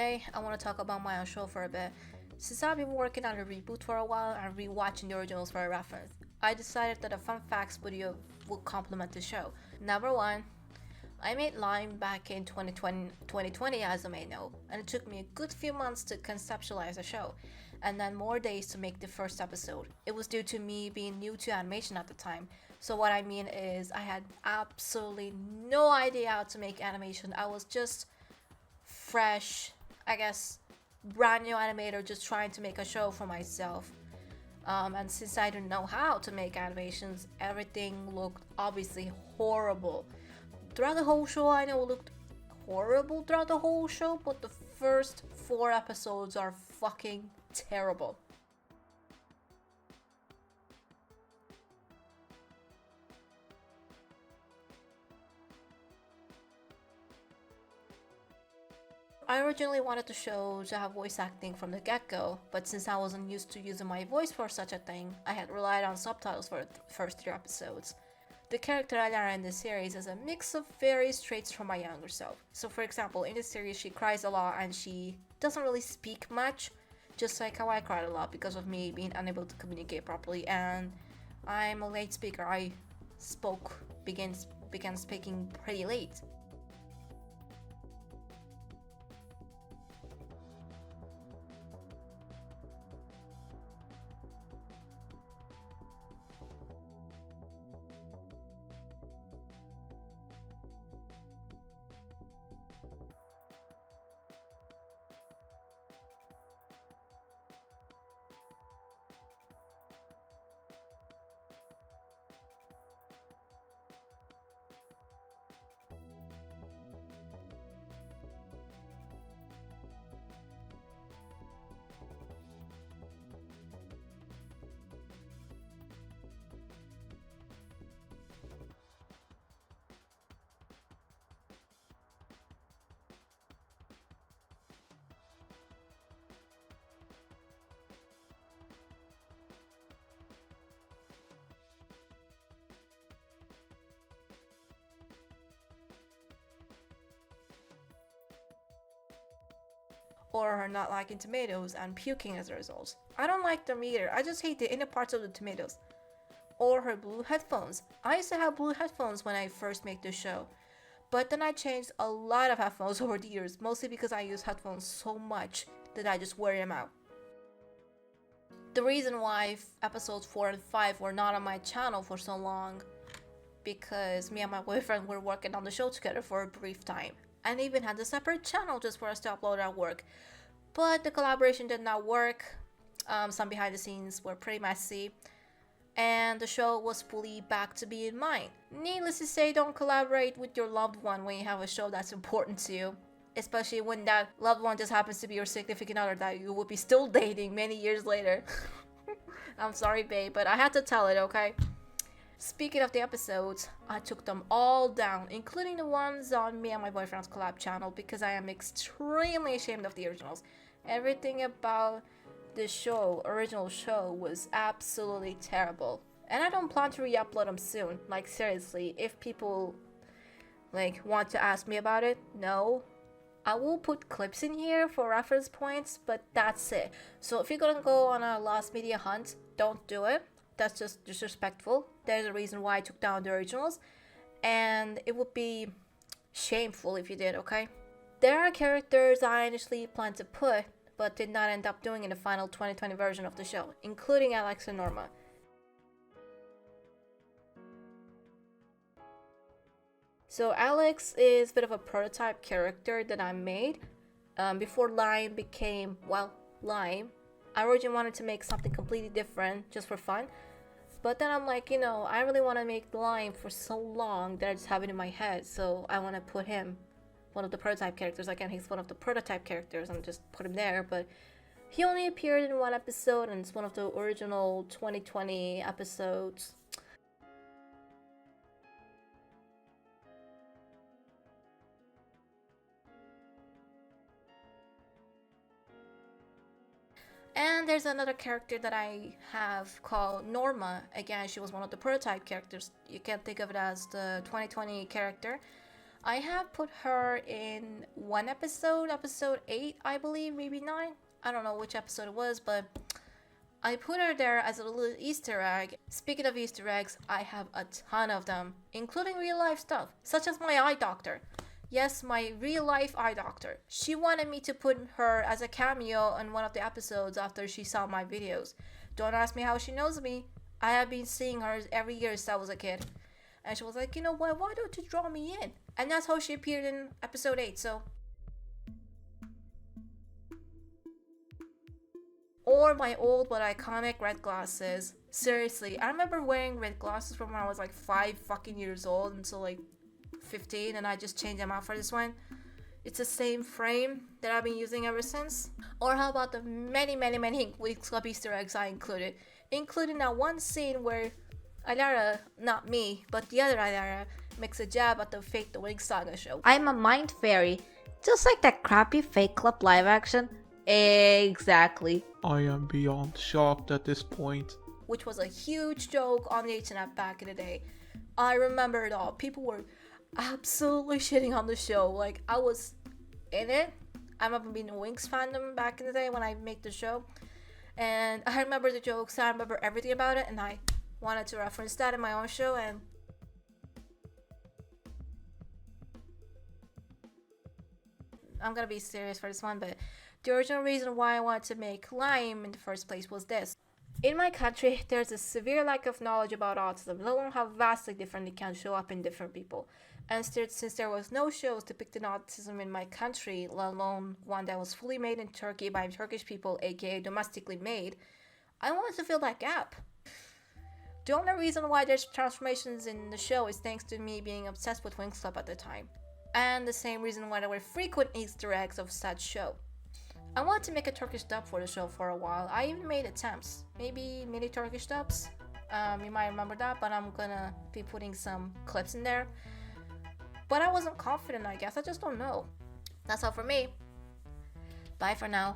Today, I want to talk about my own show for a bit. Since I've been working on a reboot for a while and rewatching the originals for a reference, I decided that a fun facts video will complement the show. Number 1, I made LAAIM back in 2020 as you may know, and it took me a good few months to conceptualize the show, and then more days to make the first episode. It was due to me being new to animation at the time, so what I mean is I had absolutely no idea how to make animation. I was just fresh, I guess, brand new animator just trying to make a show for myself. And since I didn't know how to make animations, everything looked obviously horrible. Throughout the whole show, I know it looked horrible throughout the whole show, but the first 4 episodes are fucking terrible. I originally wanted the show to have voice acting from the get-go, but since I wasn't used to using my voice for such a thing, I had relied on subtitles for the first 3 episodes. The character I narrate in this series is a mix of various traits from my younger self. So for example, in this series she cries a lot and she doesn't really speak much, just like how I cried a lot because of me being unable to communicate properly, and I'm a late speaker. I began speaking pretty late. Or her not liking tomatoes and puking as a result. I don't like them either, I just hate the inner parts of the tomatoes. Or her blue headphones. I used to have blue headphones when I first made this show, but then I changed a lot of headphones over the years, mostly because I use headphones so much that I just wear them out. The reason why episodes 4 and 5 were not on my channel for so long, because me and my boyfriend were working on the show together for a brief time, and even had a separate channel just for us to upload our work. But the collaboration did not work. Some behind the scenes were pretty messy, and the show was fully back to being mine. Needless to say, don't collaborate with your loved one when you have a show that's important to you, especially when that loved one just happens to be your significant other that you will be still dating many years later. I'm sorry, babe, but I had to tell it, okay? Speaking of the episodes, I took them all down, including the ones on me and my boyfriend's collab channel, because I am extremely ashamed of the originals. Everything about the original show, was absolutely terrible. And I don't plan to re-upload them soon. Like seriously, if people want to ask me about it, no. I will put clips in here for reference points, but that's it. So if you're gonna go on a lost media hunt, don't do it. That's just disrespectful. There's a reason why I took down the originals, and it would be shameful if you did, okay? There are characters I initially planned to put, but did not end up doing in the final 2020 version of the show, including Alex and Norma. So Alex is a bit of a prototype character that I made before LAAIM became, LAAIM. I originally wanted to make something completely different just for fun, but then I'm like, I really want to make LAAIM for so long that I just have it in my head, so I want to put him, one of the prototype characters. Again, he's one of the prototype characters and just put him there, but he only appeared in 1 episode, and it's one of the original 2020 episodes. And there's another character that I have called Norma. Again, she was one of the prototype characters. You can think of it as the 2020 character. I have put her in one episode 8, I believe, maybe 9. I don't know which episode it was, but I put her there as a little Easter egg. Speaking of Easter eggs, I have a ton of them, including real life stuff, such as my eye doctor. Yes, my real life eye doctor. She wanted me to put her as a cameo in one of the episodes after she saw my videos. Don't ask me how she knows me. I have been seeing her every year since I was a kid. And she was like, you know what, why don't you draw me in? And that's how she appeared in episode 8, so. Or my old but iconic red glasses. Seriously, I remember wearing red glasses from when I was like 5 fucking years old until like 15, and I just changed them out for this one. It's the same frame that I've been using ever since. Or how about the many Winx Club Easter eggs I included? Including that one scene where Alara, not me, but the other Alara, makes a jab at the fake The Winx Saga show. I'm a mind fairy, just like that crappy Fake Club live action. Exactly. I am beyond shocked at this point. Which was a huge joke on the internet back in the day. I remember it all. People were absolutely shitting on the show. Like, I was in it. I remember being a Winx fandom back in the day when I made the show. And I remember the jokes, I remember everything about it, and I wanted to reference that in my own show. And I'm gonna be serious for this one, but the original reason why I wanted to make LAAIM in the first place was this. In my country, there's a severe lack of knowledge about autism, let alone how vastly different it can show up in different people. And since there was no shows depicting autism in my country, let alone one that was fully made in Turkey by Turkish people, aka domestically made, I wanted to fill that gap. The only reason why there's transformations in the show is thanks to me being obsessed with Winx Club at the time. And the same reason why there were frequent Easter eggs of such show. I wanted to make a Turkish dub for the show for a while. I even made attempts, maybe mini Turkish dubs. You might remember that, but I'm gonna be putting some clips in there. But I wasn't confident, I guess. I just don't know. That's all for me. Bye for now.